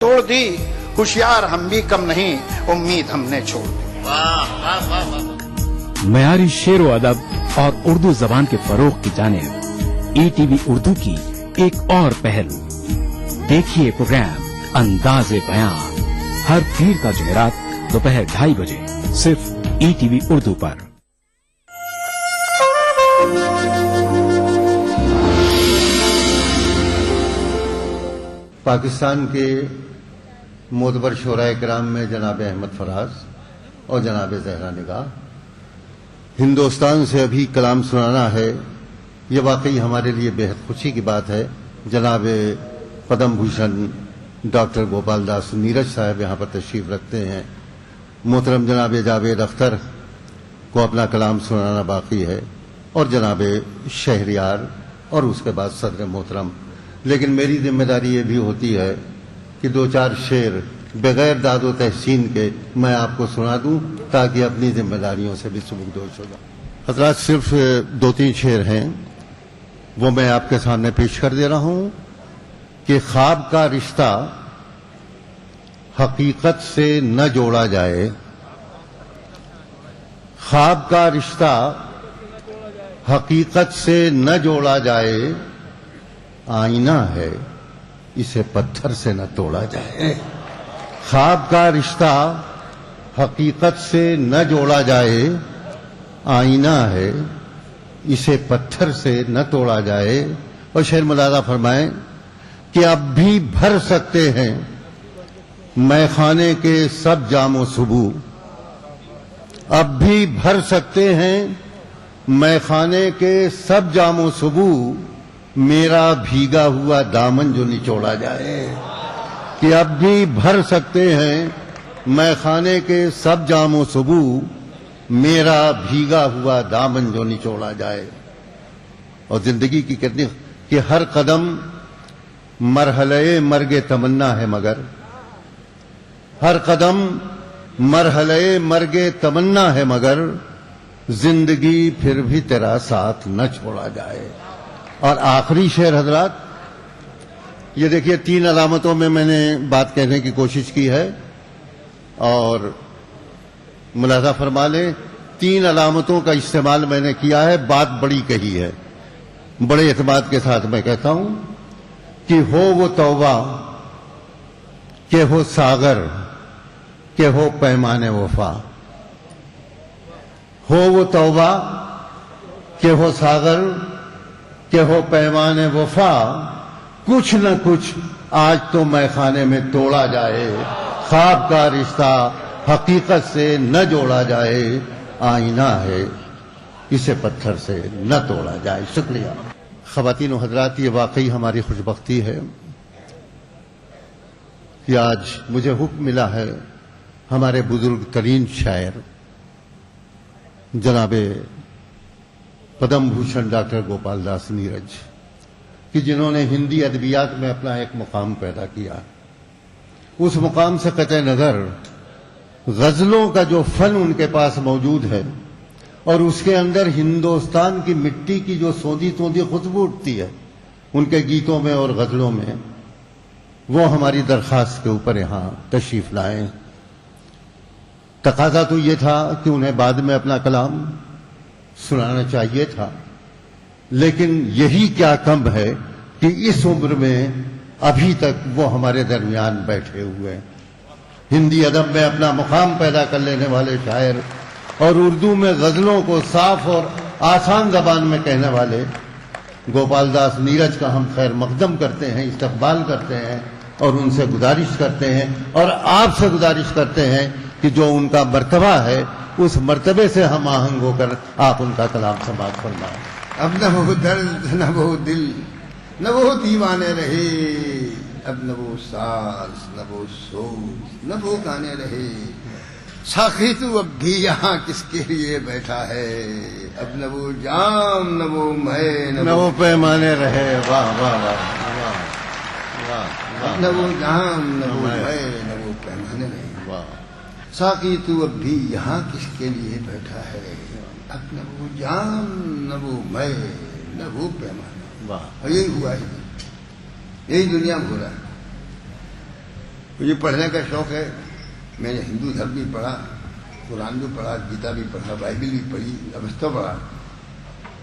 توڑ دی، ہوشیار ہم بھی کم نہیں، امید ہم نے چھوڑ دی۔ معیاری شعر و ادب اور اردو زبان کے فروغ کی جانب ای ٹی وی اردو کی ایک اور پہل، دیکھیے پروگرام انداز بیان ہر پیر کا جمعرات دوپہر 2:30 بجے صرف ای ٹی وی اردو پر۔ پاکستان کے معتبر شعراء کرام میں جناب احمد فراز اور جناب زہرا نگاہ، ہندوستان سے ابھی کلام سنانا ہے، یہ واقعی ہمارے لیے بے حد خوشی کی بات ہے۔ جناب پدم بھوشن ڈاکٹر گوپال داس نیرج صاحب یہاں پر تشریف رکھتے ہیں۔ محترم جناب جاوید اختر کو اپنا کلام سنانا باقی ہے، اور جناب شہریار، اور اس کے بعد صدر محترم۔ لیکن میری ذمہ داری یہ بھی ہوتی ہے کہ 2-4 شعر بغیر داد و تحسین کے میں آپ کو سنا دوں تاکہ اپنی ذمہ داریوں سے بھی سبکدوش ہو جاؤں۔ حضرات، صرف 2-3 شعر ہیں، وہ میں آپ کے سامنے پیش کر دے رہا ہوں کہ خواب کا رشتہ حقیقت سے نہ جوڑا جائے، خواب کا رشتہ حقیقت سے نہ جوڑا جائے، آئینہ ہے اسے پتھر سے نہ توڑا جائے۔ خواب کا رشتہ حقیقت سے نہ جوڑا جائے، آئینہ ہے اسے پتھر سے نہ توڑا جائے۔ اور شعر ملاحظہ فرمائیں کہ اب بھی بھر سکتے ہیں میں خانے کے سب جام و صبو، اب بھی بھر سکتے ہیں میں خانے کے سب جام و صبو، میرا بھیگا ہوا دامن جو نچوڑا جائے۔ کہ اب بھی بھر سکتے ہیں میں خانے کے سب جام و صبو، میرا بھیگا ہوا دامن جو نچوڑا جائے۔ اور زندگی کی کتنی کہ ہر قدم مرحلے مرگ تمنا ہے، مگر ہر قدم مرحلے مرگ تمنا ہے، مگر زندگی پھر بھی تیرا ساتھ نہ چھوڑا جائے۔ اور آخری شعر حضرات، یہ دیکھیے 3 علامتوں میں میں نے بات کہنے کی کوشش کی ہے، اور ملاحظہ فرما لیں 3 علامتوں کا استعمال میں نے کیا ہے، بات بڑی کہی ہے، بڑے اعتماد کے ساتھ میں کہتا ہوں کہ ہو وہ توبہ کہ ہو ساغر کہ ہو پیمان وفا، ہو وہ توبہ کہ ہو ساغر کہ ہو پیمان وفا، کچھ نہ کچھ آج تو میں خانے میں توڑا جائے، خواب کا رشتہ حقیقت سے نہ جوڑا جائے، آئینہ ہے اسے پتھر سے نہ توڑا جائے۔ شکریہ۔ خواتین و حضرات، یہ واقعی ہماری خوش بختی ہے کہ آج مجھے حکم ملا ہے ہمارے بزرگ ترین شاعر جناب پدم بھوشن ڈاکٹر گوپال داس نیرج، کہ جنہوں نے ہندی ادبیات میں اپنا ایک مقام پیدا کیا، اس مقام سے قطع نظر غزلوں کا جو فن ان کے پاس موجود ہے، اور اس کے اندر ہندوستان کی مٹی کی جو سوندھی سوندھی خوشبو اٹھتی ہے ان کے گیتوں میں اور غزلوں میں، وہ ہماری درخواست کے اوپر یہاں تشریف لائیں۔ تقاضا تو یہ تھا کہ انہیں بعد میں اپنا کلام سنانا چاہیے تھا، لیکن یہی کیا کم ہے کہ اس عمر میں ابھی تک وہ ہمارے درمیان بیٹھے ہوئے ہیں۔ ہندی ادب میں اپنا مقام پیدا کر لینے والے شاعر، اور اردو میں غزلوں کو صاف اور آسان زبان میں کہنے والے گوپال داس نیرج کا ہم خیر مقدم کرتے ہیں، استقبال کرتے ہیں، اور ان سے گزارش کرتے ہیں، اور آپ سے گزارش کرتے ہیں کہ جو ان کا مرتبہ ہے اس مرتبے سے ہم آہنگ ہو کر آپ ان کا کلام سماعت فرمائیں۔ اب نہ وہ درد نہ وہ دل نہ وہ دیوانے رہے، اب نہ وہ ساز نہ وہ سوز نہ وہ گانے رہے، ساقی تو اب بھی یہاں کس کے لیے بیٹھا ہے، اب نہ وہ جام نہ وہ میں نہ وہ پیمانے رہے۔ واہ واہ واہ واہ واہ، نہ وہ جام نہ وہ میں نہ وہ پیمانے رہے، واہ، ساقی تو اب بھی یہاں کس کے لیے بیٹھا ہے، اب نہ وہ جام نہ وہ میں نہ وہ پیمانے۔ واہ، اور یہی ہوا ہے، یہی دنیا میں ہو رہا ہے۔ مجھے پڑھنے کا شوق ہے. میں نے ہندو دھرم بھی پڑھا, قرآن بھی پڑھا, گیتا بھی پڑھا, بائبل بھی پڑھی, اوستہ پڑھا,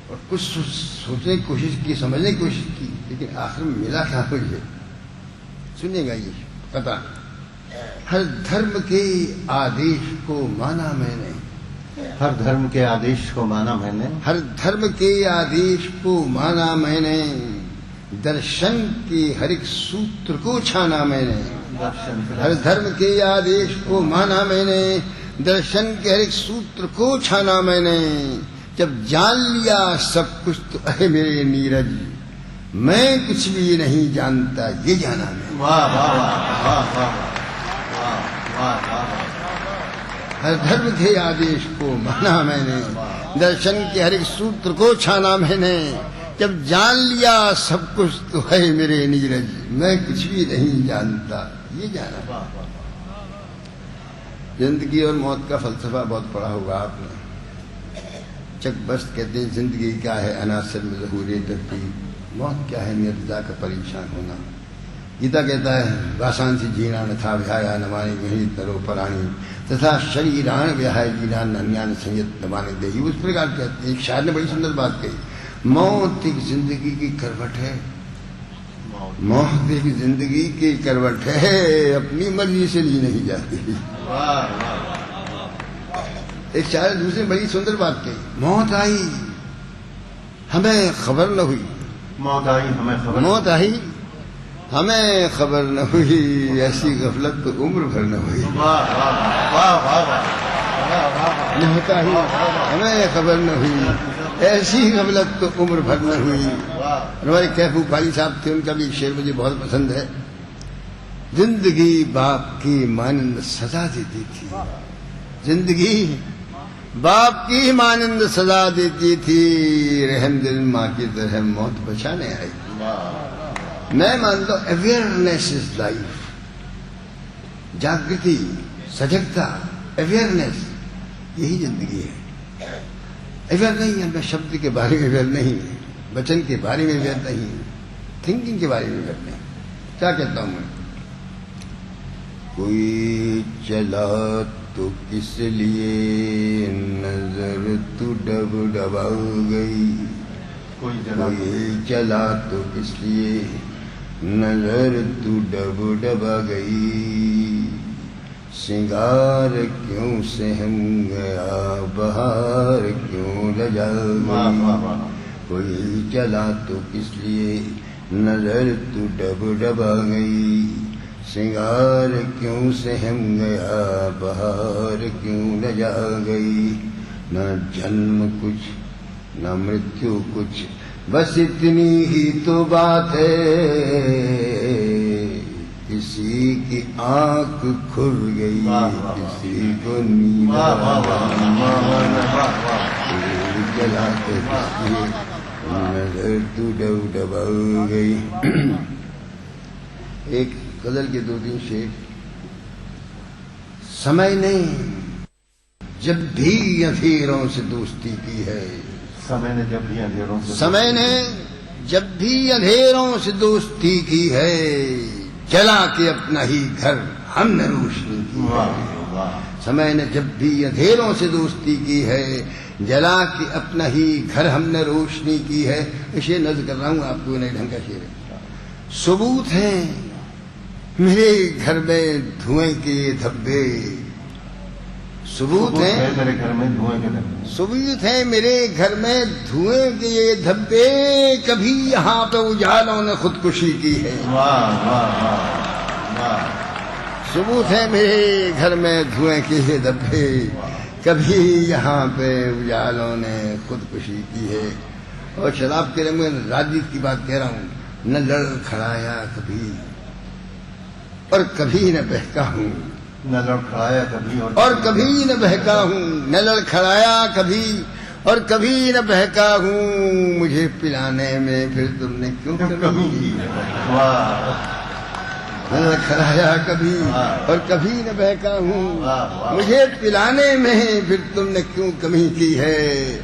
اور کچھ سوچنے کی کوشش کی, سمجھنے کی کوشش کی, لیکن آخر میں ملا تھا مجھے. سنیے گا یہ قطع. ہر دھرم کے آدیش کو مانا میں نے, ہر دھرم کے آدیش کو مانا میں نے, ہر دھرم کے آدیش کو مانا میں نے, درشن کے ہر ایک سوتر کو چھانا میں نے. ہر دھرم کے آدیش کو مانا میں نے, درشن کے ہر ایک سوتر کو چھانا میں نے. جب جان لیا سب کچھ تو اے میرے نیرج, میں کچھ بھی نہیں جانتا یہ جانا میں. واہ واہ واہ واہ واہ واہ. ہر دھرم کے آدیش کو مانا میں نے, درشن کے ہر ایک سوتر کو چھانا میں نے. جب جان لیا سب کچھ تو ہے میرے نیرج, میں کچھ بھی نہیں جانتا یہ جانا. زندگی اور موت کا فلسفہ بہت پڑھا ہوگا آپ نے. چک بست کہتے ہیں زندگی کیا ہے عناصر میں ظہور ترتیب, موت کیا ہے مرزا کا پریشان ہونا. گیتا کہتا ہے آسان سے جینا نہ تھا وہایا نمانی وہی ترو پرانی تتھا شریران وہائے جینا نمیان سنگت نمانے دے. اس پرکار کہتے ہیں. ایک شاعر نے بڑی سندر بات کہی, موت ایک زندگی کی کروٹ ہے, موت ایک زندگی کی کروٹ ہے, اپنی مرضی سے لی نہیں جاتی. ایک شاعر دوسرے بڑی سندر بات کہی, موت آئی ہمیں خبر نہ ہوئی, موت آئی ہمیں خبر, موت آئی ہمیں خبر نہ ہوئی, ایسی غفلت تو عمر بھر نہ ہوئی. واہ واہ واہ واہ. موت آئی ہمیں خبر نہ ہوئی, ایسی غفلت تو عمر بھر نہ ہوئی. ہمارے کیفو بھائی صاحب تھے, ان کا بھی ایک شعر مجھے بہت پسند ہے. زندگی باپ کی مانند سزا دیتی تھی, زندگی باپ کی مانند سزا دیتی تھی, رحم دل ماں کی طرح موت بچانے آئی. میں مانتا ہوں awareness is life, Jagriti, سجگتا, awareness, یہی زندگی ہے. اویئر نہیں ہے, میں شبد کے بارے میں اویئر نہیں, وچن کے بارے میں اویئر نہیں, تھنکنگ کے بارے میں اویئر نہیں. کیا کہتا ہوں میں, کوئی چلا تو کس لیے نظر تو ڈب ڈبا گئی, کوئی چلا تو کس لیے نظر تو ڈب ڈبا گئی, سنگار کیوں سہم گیا بہار کیوں لجا گئی. کوئی چلا تو کس لیے نظر تو ڈب ڈبا گئی, سنگار کیوں سہم گیا بہار کیوں لجا گئی. نہ جنم کچھ نہ مرتیو کچھ, بس اتنی ہی تو بات ہے, کسی کی آنکھ کھل گئی کسی کو نیند چلا تو کس لیے نظر تو ڈب ڈبا گئی. ایک غزل کے دو تین شعر. سمے نے جب بھی اندھیروں سے دوستی کی ہے, سمے نے جب بھی اندھیروں سے, سمے نے جب بھی اندھیروں سے دوستی کی ہے, جلا کے اپنا ہی گھر ہم نے روشنی کی ہے. سمے نے جب بھی اندھیروں سے دوستی کی ہے, جلا کے اپنا ہی گھر ہم نے روشنی کی ہے. یہ نظر کر رہا ہوں آپ کو, نئے ڈھنگ کا شعر ہے. ثبوت ہے میرے گھر میں دھوئیں کے دھبے, ثبوت ہے میرے گھر میں دھوئیں کے دھبے, ثبوت ہے میرے گھر میں دھوئیں کے یہ دھبے, کبھی یہاں پہ اجالوں نے خودکشی کی ہے. واہ واہ واہ. ثبوت ہے میرے گھر میں دھوئیں کے یہ دھبے, کبھی یہاں پہ اجالوں نے خودکشی کی ہے. اور شراب کے رنگ میں راجیت کی بات کہہ رہا ہوں, نہ لڑ کھڑایا کبھی اور کبھی نہ بہکا ہوں, نہ لڑکھڑایا کبھی اور کبھی نہ بہکا ہوں, نہ لڑکھڑایا کبھی اور کبھی نہ بہکا ہوں, مجھے پلانے میں پھر تم نے کیوں کمی کی. نہ لڑکھڑایا کبھی اور کبھی نہ بہکا ہوں, مجھے پلانے میں پھر تم نے کیوں کمی کی ہے.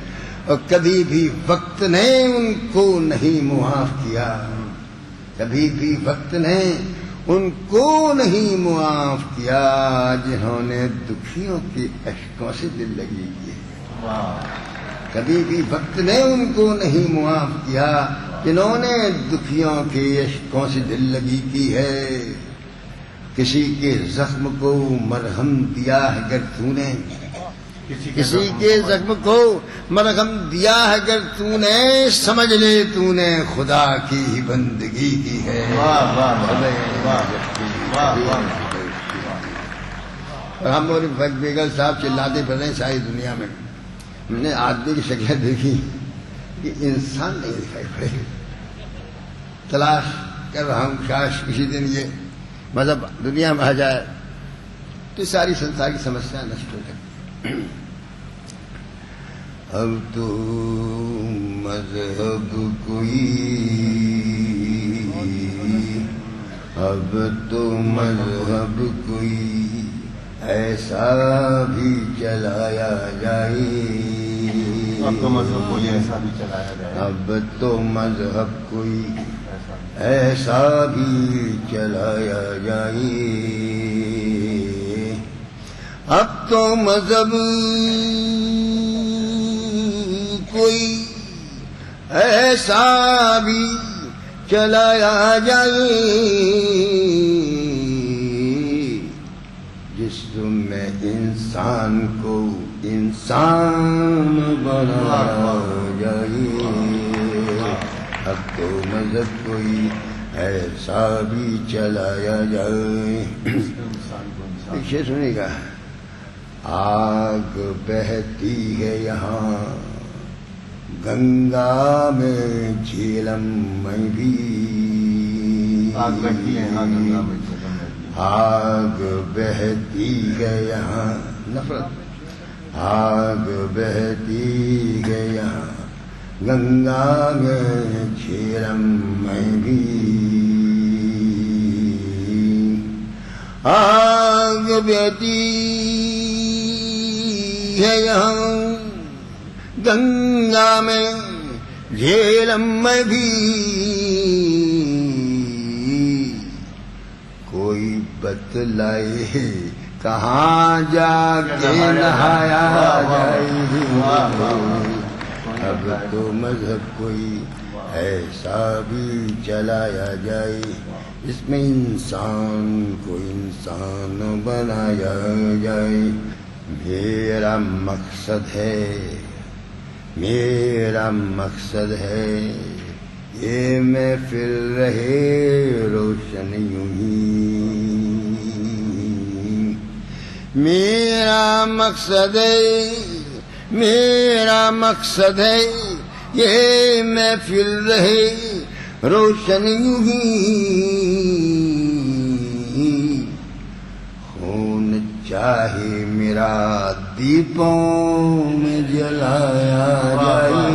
اور کبھی بھی وقت نے ان کو نہیں معاف کیا, کبھی بھی وقت نے ان کو نہیں معاف کیا جنہوں نے دکھیوں کے اشکوں سے دل لگی کی ہے. کبھی بھی وقت نے ان کو نہیں معاف کیا جنہوں نے دکھیوں کے اشکوں سے دل لگی کی ہے. کسی کے زخم کو مرہم دیا ہے اگر تو نے، کسی کے زخم کو مرہم دیا ہے اگر تو نے، سمجھ لے تو نے خدا کی ہی بندگی کی ہے. اور ہم اور بیگل صاحب چلاتے پڑ رہے ہیں ساری دنیا میں. ہم نے آدمی کی شکل دیکھی کہ انسان نہیں دکھائی پڑے. تلاش کر رہا ہوں کاش کسی دن یہ مذہب دنیا میں آ جائے تو ساری سنسار کی سمسیا نشٹ ہو جائے. اب تو مذہب کوئی، اب تو مذہب کوئی ایسا بھی چلایا جائے. اب تو مذہب کوئی ایسا بھی چلایا جائے. اب تو مذہب کوئی ایسا بھی چلایا جائے. اب تو مذہب کوئی ایسا بھی چلایا جائے جس میں انسان کو انسان بنایا جائے. اب تو مذہب کوئی ایسا بھی چلایا جائے. پیچھے سنیے گا. آگ بہتی ہے یہاں گنگا میں جھیلم میں بھی. آگ بہتی ہے یہاں گنگا میں. آگ بہتی ہے یہاں نفرت. آگ بہتی ہے یہاں گنگا میں جھیلم میں بھی. آگ بہتی ہے یہاں گنگا میں جھیلم میں بھی. کوئی بتلائے کہاں جا کے نہایا جائے. اب تو مذہب کوئی ایسا بھی چلایا جائے جس میں انسان کو انسان بنایا جائے. میرا مقصد ہے، میرا مقصد ہے یہ محفل رہے روشن یوں ہی. میرا مقصد ہے، میرا مقصد ہے یہ محفل رہے روشن یوں ہی. خون چاہے میرا دیپوں میں جلایا جائے.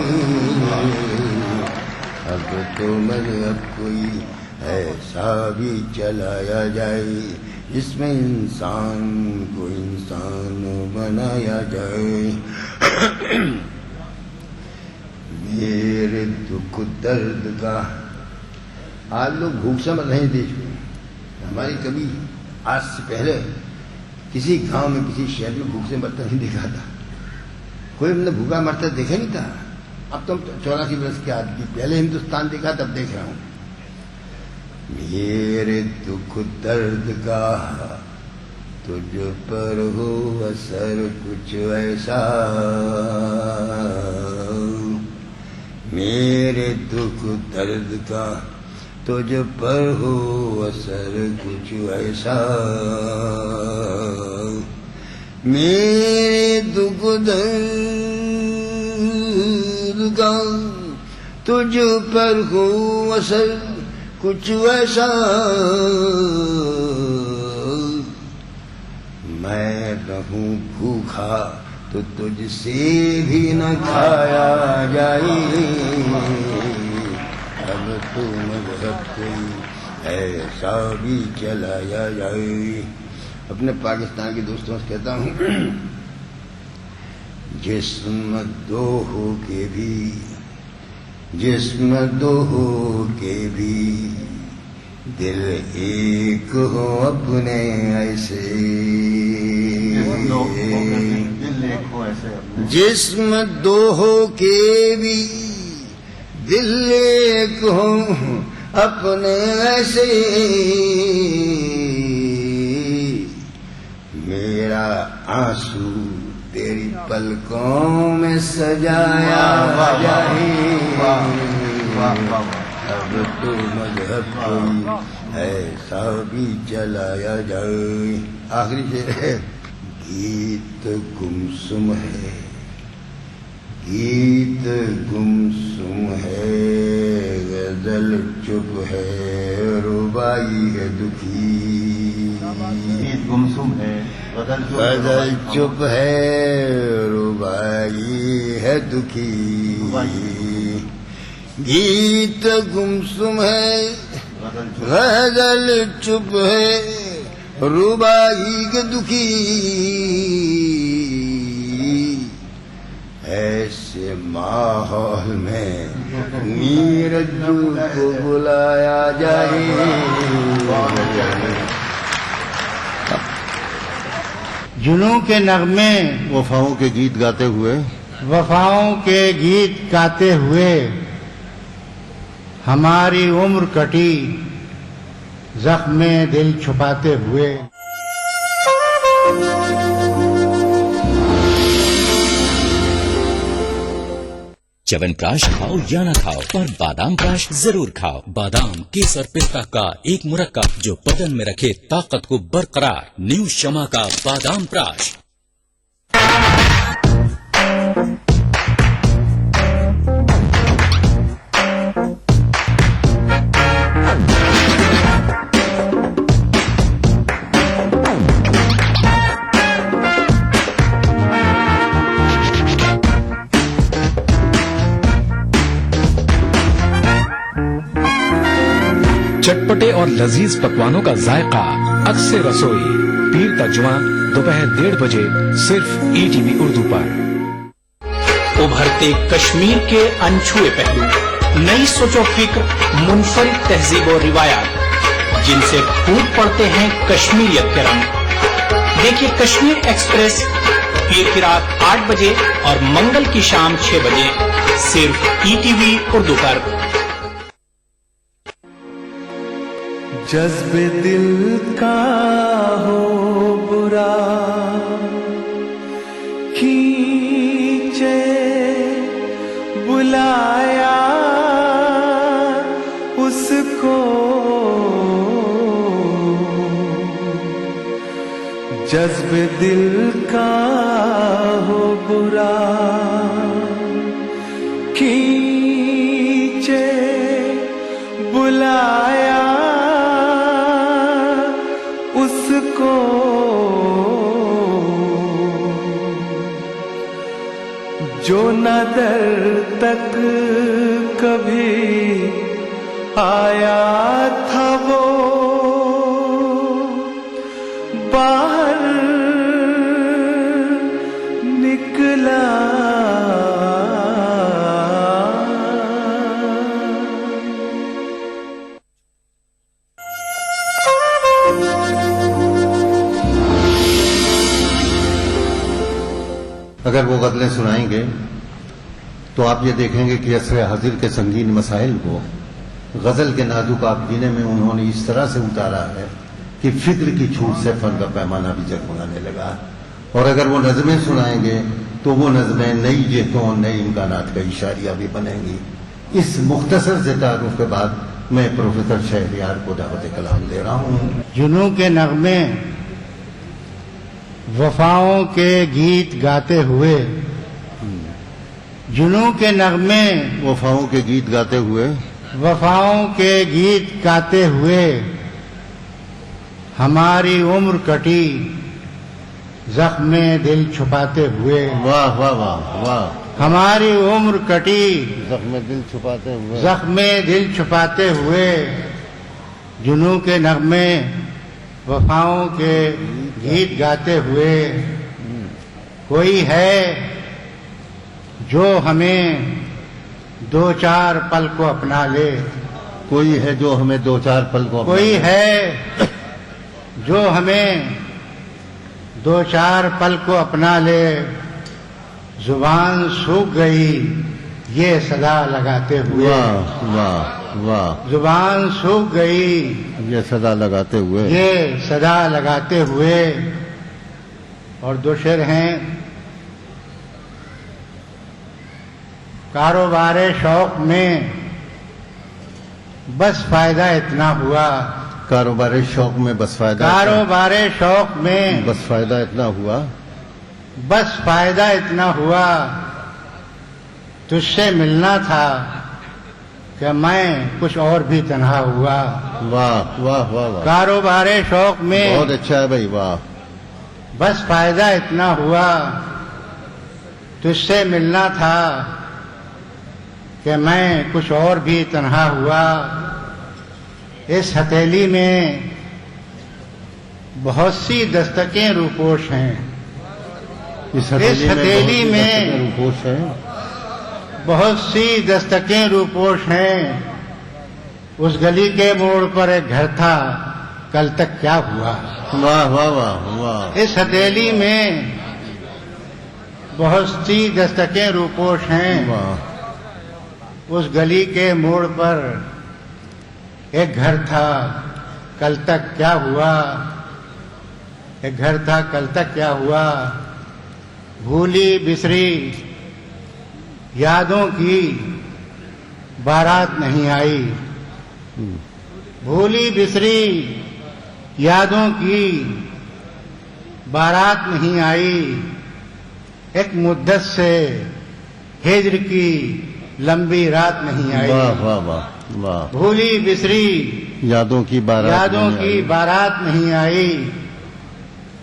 اب تو مذہب کوئی ایسا بھی چلایا جائے جس میں انسان کو انسان بنایا جائے. میرے دکھ درد کا آج لوگ بھوک سے مر رہے ہیں دیش میں. ہماری کبھی آج سے پہلے کسی گاؤں میں کسی شہر میں بھوک سے مرتا نہیں دیکھا تھا. کوئی ہم نے بھوکا مرتا دیکھا نہیں تھا. اب تو 84 برس کے آدمی پہلے ہندوستان دیکھا تب دیکھ رہا ہوں. میرے دکھ درد کا تجھ پر ہو اثر کچھ ایسا. میرے دکھ درد کا تجھ پر ہو اثر کچھ ایسا. میرے دکھ درد کا تجھ پر ہو اثر کچھ ایسا. میں رہوں بھوکا تو تجھ سے بھی نہ کھایا جائے. اب تو مذہب کوئی ایسا بھی چلایا جائے. اپنے پاکستان کے دوستوں سے کہتا ہوں جسم دو ہو کے بھی، جسم دو ہو کے بھی دل ایک ہو اپنے ایسے، جسم دو ہو کے بھی دل ایک ہو اپنے ایسے، میرا آنسو تیری پلکوں میں سجایا جائے، اب تو مذہب کوئی ایسا بھی چلایا جائے۔ آخری شعر ہے، گیت گمسم ہے، گیت گمسم ہے، غزل چپ ہے، ربائی ہے دکھی، گیت گمسم ہے، غزل چپ ہے، ربائی ہے دکھی، گیت گمسم ہے، غزل چپ ہے، ربائی کے دکھی، ایسے ماحول میں نیرجو کو بلایا جائے۔ جنوں کے نغمے وفاؤں کے گیت گاتے ہوئے، وفاؤں کے گیت گاتے ہوئے، ہماری عمر کٹی زخم دل چھپاتے ہوئے۔ چون پراش کھاؤ یا نہ کھاؤ پر بادام پراش ضرور کھاؤ۔ بادام کیسر پستہ کا ایک مرکب جو بدن میں رکھے طاقت کو برقرار۔ نیو شمع کا بادام پراش۔ چٹپٹے اور لذیذ پکوانوں کا ذائقہ، اکثر رسوئی، پیر کا جمعہ دوپہر 1:30 بجے صرف ETV اردو پر۔ ابھرتے کشمیر کے انچھوئے پہلو، نئی سوچ و فکر، منفرد تہذیب و روایات جن سے پھوٹ پڑتے ہیں کشمیریت کے رنگ۔ دیکھیے کشمیر ایکسپریس پیر کی رات 8 بجے اور منگل کی شام 6 بجے صرف ETV اردو پر۔ جذب دل کا ہو برا کھینچے بلایا اس کو، جذب دل کا ہو برا کھینچے بلایا اس کو، جو نہ در تک کبھی آیا تھا وہ باہر نکلا۔ اگر وہ غزلیں سنائیں گے تو آپ یہ دیکھیں گے کہ عصر حاضر کے سنگین مسائل کو غزل کے نازک آبگینے میں انہوں نے اس طرح سے اتارا ہے کہ فکر کی چھوٹ سے فن کا پیمانہ بھی جگمگانے لگا۔ اور اگر وہ نظمیں سنائیں گے تو وہ نظمیں نئی جہتوں، نئے امکانات کا اشاریہ بھی بنیں گی۔ اس مختصر سے تعارف کے بعد میں پروفیسر شہریار کو دعوت کلام دے رہا ہوں۔ جنوں کے نغمے وفاؤں کے گیت گاتے ہوئے، جنوں کے نغمے وفاؤں کے گیت گاتے ہوئے، وفاؤں کے گیت گاتے ہوئے، ہماری عمر کٹی زخم دل چھپاتے ہوئے۔ واہ واہ واہ واہ، ہماری عمر کٹی زخم دل چھپاتے ہوئے، زخم دل چھپاتے ہوئے، جنوں کے نغمے وفاؤں کے گیت گاتے ہوئے، کوئی ہے جو ہمیں 2-4 پل کو اپنا لے، کوئی ہے جو ہمیں دو چار پل کو کوئی ہے جو ہمیں دو چار پل کو اپنا لے، زبان سوکھ گئی یہ صدا لگاتے ہوئے، واہ واہ واہ، زبان سوکھ گئی یہ صدا لگاتے ہوئے، یہ صدا لگاتے ہوئے۔ اور دو شعر ہیں، کاروبار شوق میں بس فائدہ اتنا ہوا، کاروبار شوق میں بس فائدہ، کاروبار شوق میں بس فائدہ اتنا ہوا، بس فائدہ اتنا ہوا، تجھ سے ملنا تھا کہ میں کچھ اور بھی تنہا ہوا۔ واہ واہ واہ واہ، کاروبار شوق میں بہت اچھا ہے بھائی، واہ، بس فائدہ اتنا ہوا، تجھ سے ملنا تھا کہ میں کچھ اور بھی تنہا ہوا۔ اس ہتھیلی میں بہت سی دستکیں روپوش ہیں، اس ہتھیلی میں روپوش ہے، بہت سی دستکیں روپوش ہیں، اس گلی کے موڑ پر ایک گھر تھا کل تک کیا ہوا۔ واہ واہ واہ واہ، اس ہتھیلی میں بہت سی دستکیں روپوش ہیں، واہ، اس گلی کے موڑ پر ایک گھر تھا کل تک کیا ہوا، ایک گھر تھا کل تک کیا ہوا۔ بھولی بسری یادوں کی بارات نہیں آئی، بھولی بسری یادوں کی بارات نہیں آئی، ایک مدت سے ہجر کی لمبی رات نہیں آئی۔ واہ واہ واہ واہ، بھولی بسری یادوں کی بارات، یادوں کی بارات نہیں آئی،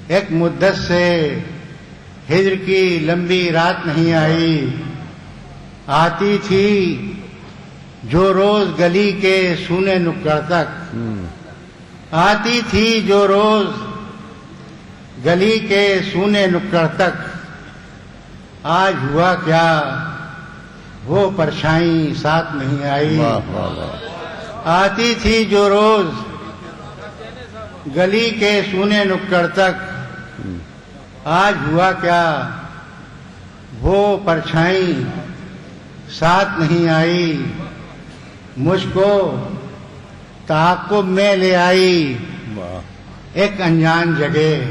ایک مدت سے ہجر کی لمبی رات نہیں آئی۔ آتی تھی جو روز گلی کے سونے نکڑ تک، آتی تھی جو روز گلی کے سونے نکڑ تک، آج ہوا کیا وہ پرچھائی ساتھ نہیں آئی۔ واہ واہ واہ، آتی تھی جو روز گلی کے سونے نکڑ تک، آج ہوا کیا وہ پرچھائی ساتھ نہیں آئی، مجھ کو تعاقب میں لے آئی واہ، ایک انجان جگہ،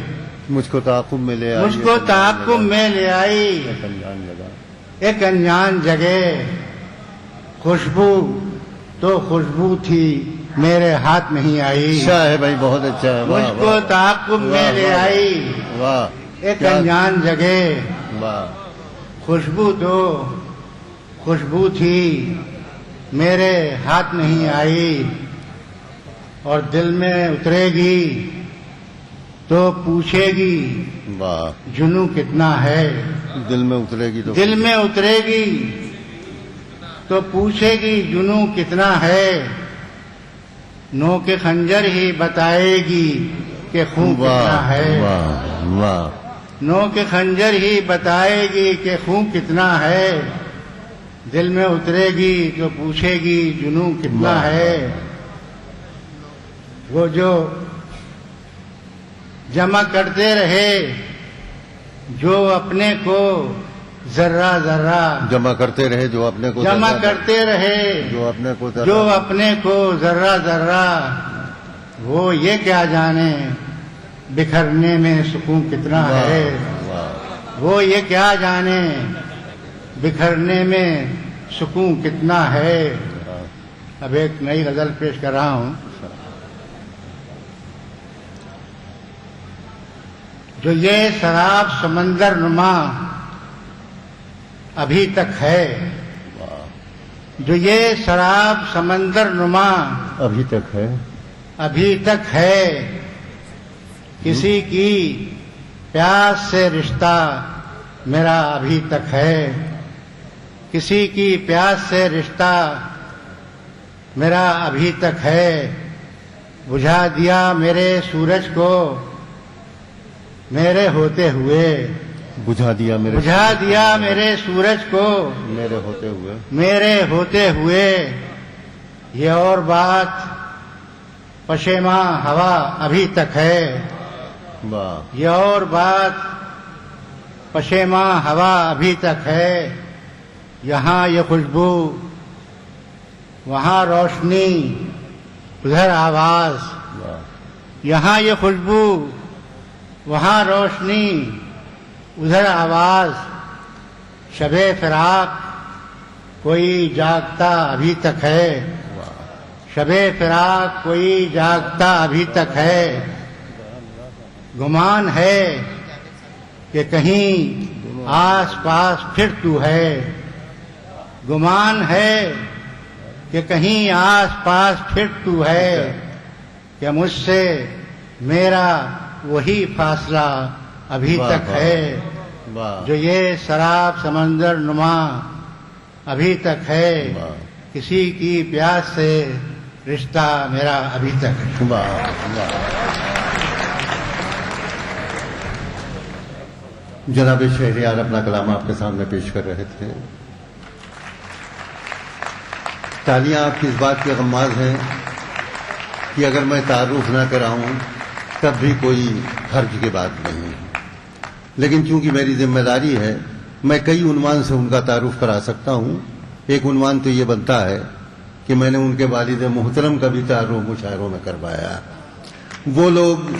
مجھ کو تعاقب میں لے آئی، مجھ کو تعاقب میں لے آئی ایک انجان جگہ، ایک انجان جگہ، خوشبو تو خوشبو تھی میرے ہاتھ نہیں آئی، اچھا ہے بھائی، بہت اچھا ہے، مجھ واہ کو واہ تعاقب میں لے آئی واہ، ایک کیا- انجان جگہ، واہ، خوشبو تو خوشبو تھی میرے ہاتھ نہیں آئی، اور دل میں اترے گی تو پوچھے گی واہ، جنو کتنا ہے، دل میں اترے گی تو دل میں اترے گی تو پوچھے گی جنو کتنا ہے، نو کے خنجر ہی بتائے گی کہ خون کتنا واہ ہے، واہ واہ، نو کے خنجر ہی بتائے گی کہ خون کتنا ہے، دل میں اترے گی تو پوچھے گی جنوں کتنا واہ۔ ہے۔ وہ جو جمع کرتے رہے جو اپنے کو ذرہ ذرہ، جمع کرتے رہے جو اپنے کو جمع ذرہ- کرتے رہے جو اپنے کو ذرہ- جو اپنے کو ذرہ ذرہ، وہ یہ کیا جانے بکھرنے میں سکون کتنا واہ، ہے، واہ، وہ یہ کیا جانے بکھرنے میں سکون کتنا ہے۔ اب ایک نئی غزل پیش کر رہا ہوں، جو یہ شراب سمندر نما ابھی تک ہے، جو یہ شراب سمندر نما ابھی تک ہے، ابھی تک ہے، کسی کی پیاس سے رشتہ میرا ابھی تک ہے، کسی کی پیاس سے رشتہ میرا ابھی تک ہے، بجھا دیا میرے سورج کو میرے ہوتے ہوئے، بجھا دیا میرے بجھا دیا میرے سورج کو میرے ہوتے ہوئے، میرے ہوتے ہوئے، یہ اور بات پشیماں ہوا ابھی تک ہے، واہ یہ اور بات پشیماں ہوا ابھی تک ہے، یہاں یہ خوشبو وہاں روشنی ادھر آواز، یہاں یہ خوشبو وہاں روشنی ادھر آواز، شب فراق کوئی جاگتا ابھی تک ہے، شب فراق کوئی جاگتا ابھی تک ہے، گمان ہے کہ کہیں آس پاس پھر تو ہے، گمان ہے کہ کہیں آس پاس پھر تو ہے، کہ مجھ سے میرا وہی فاصلہ ابھی تک ہے، جو یہ سراب سمندر نما ابھی تک ہے، کسی کی پیاس سے رشتہ میرا ابھی تک ہے۔ جناب شہریار اپنا کلام آپ کے سامنے پیش کر رہے تھے۔ تالیاں آپ کی اس بات کے غماز ہیں کہ اگر میں تعارف نہ کراؤں تب بھی کوئی حرج کی بات نہیں، لیکن چونکہ میری ذمہ داری ہے میں کئی عنوان سے ان کا تعارف کرا سکتا ہوں۔ ایک عنوان تو یہ بنتا ہے کہ میں نے ان کے والد محترم کا بھی تعارف مشاعروں میں کروایا۔ وہ لوگ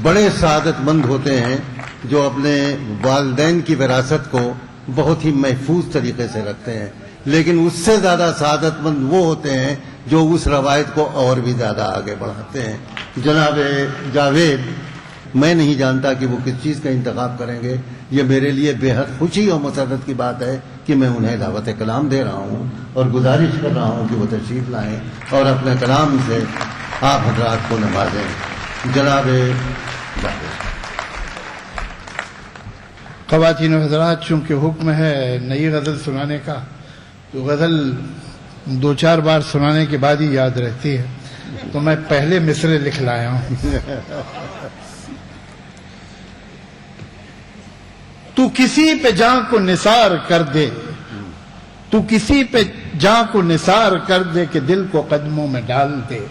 بڑے سعادت مند ہوتے ہیں جو اپنے والدین کی وراثت کو بہت ہی محفوظ طریقے سے رکھتے ہیں، لیکن اس سے زیادہ سعادت مند وہ ہوتے ہیں جو اس روایت کو اور بھی زیادہ آگے بڑھاتے ہیں۔ جناب جاوید، میں نہیں جانتا کہ وہ کس چیز کا انتخاب کریں گے، یہ میرے لیے بے حد خوشی اور مسرت کی بات ہے کہ میں انہیں دعوت کلام دے رہا ہوں اور گزارش کر رہا ہوں کہ وہ تشریف لائیں اور اپنے کلام سے آپ حضرات کو نوازیں۔ جناب جاوید۔ خواتین و حضرات، چونکہ حکم ہے نئی غزل سنانے کا تو غزل 2-4 بار سنانے کے بعد ہی یاد رہتی ہے، تو میں پہلے مصرے لکھ لایا ہوں۔ تو کسی پہ جاں کو نثار کر دے، تو کسی پہ جاں کو نثار کر دے کہ دل کو قدموں میں ڈال دے،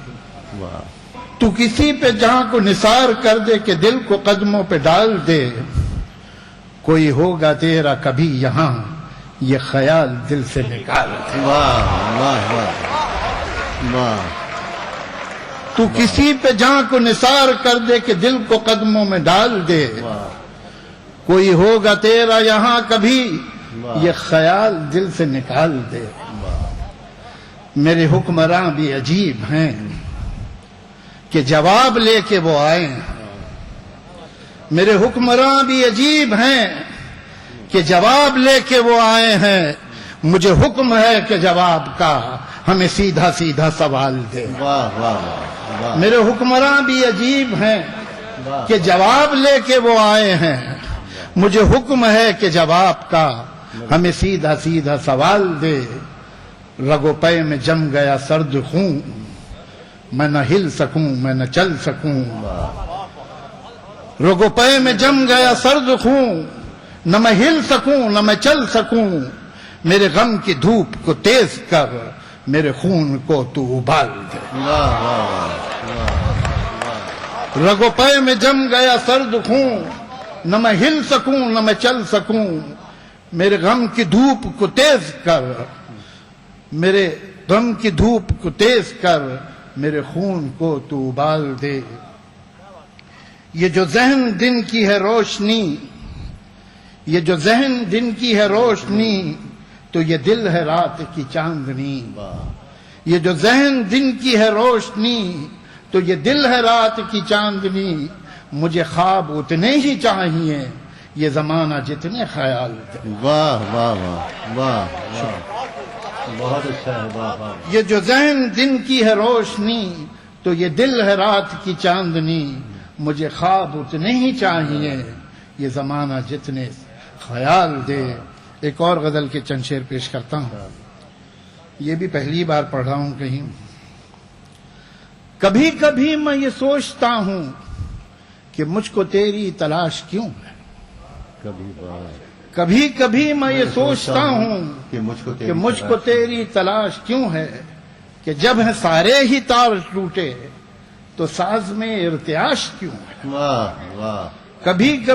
تو کسی پہ جاں کو نثار کر دے کہ دل کو قدموں پہ ڈال دے، کوئی ہوگا تیرا کبھی یہاں یہ خیال دل سے نکال دے۔ واہ واہ واہ واہ۔ تو کسی پہ جاں کو نثار کر دے کہ دل کو قدموں میں ڈال دے، کوئی ہوگا تیرا یہاں کبھی یہ خیال دل سے نکال دے۔ میرے حکمراں بھی عجیب ہیں کہ جواب لے کے وہ آئے، میرے حکمراں بھی عجیب ہیں کہ جواب لے کے وہ آئے ہیں، مجھے حکم ہے کہ جواب کا ہمیں سیدھا سیدھا سوال دے۔ واہ واہ واہ۔ میرے حکمراں بھی عجیب ہیں کہ جواب لے کے وہ آئے ہیں، مجھے حکم ہے کہ جواب کا ہمیں سیدھا سیدھا سوال دے۔ رگو پے میں جم گیا سرد خون، میں نہ ہل سکوں میں نہ چل سکوں، رگو پے میں جم گیا سرد خون، نہ میں ہل سکوں نہ میں چل سکوں، میرے غم کی دھوپ کو تیز کر میرے خون کو تو ابال دے۔ رگو پے میں جم گیا سرد خون، نہ میں ہل سکوں نہ میں چل سکوں، میرے غم کی دھوپ کو تیز کر، میرے غم کی دھوپ کو تیز کر میرے خون کو تو ابال دے۔ یہ جو ذہن دن کی ہے روشنی، یہ جو ذہن دن کی ہے روشنی، تو یہ دل ہے رات کی چاندنی، یہ جو ذہن دن کی ہے روشنی، تو یہ دل ہے رات کی چاندنی، مجھے خواب اتنے ہی چاہیے یہ زمانہ جتنے خیال دے۔ واہ واہ واہ واہ، بہت اچھا ہے، واہ واہ۔ یہ جو ذہن دن کی ہے روشنی، تو یہ دل ہے رات کی چاندنی، مجھے خواب اتنے ہی چاہیے یہ زمانہ جتنے خیال دے۔ ایک اور غزل کے چند شعر پیش کرتا ہوں، یہ بھی پہلی بار پڑھ رہا ہوں کہیں۔ کبھی کبھی میں یہ سوچتا ہوں کہ مجھ کو تیری تلاش کیوں ہے، کبھی کبھی میں یہ سوچتا ہوں کہ مجھ کو تیری تلاش کیوں ہے، کہ جب ہیں سارے ہی تار ٹوٹے تو ساز میں ارتعاش کیوں ہے؟ واہ واہ. کبھی کبھی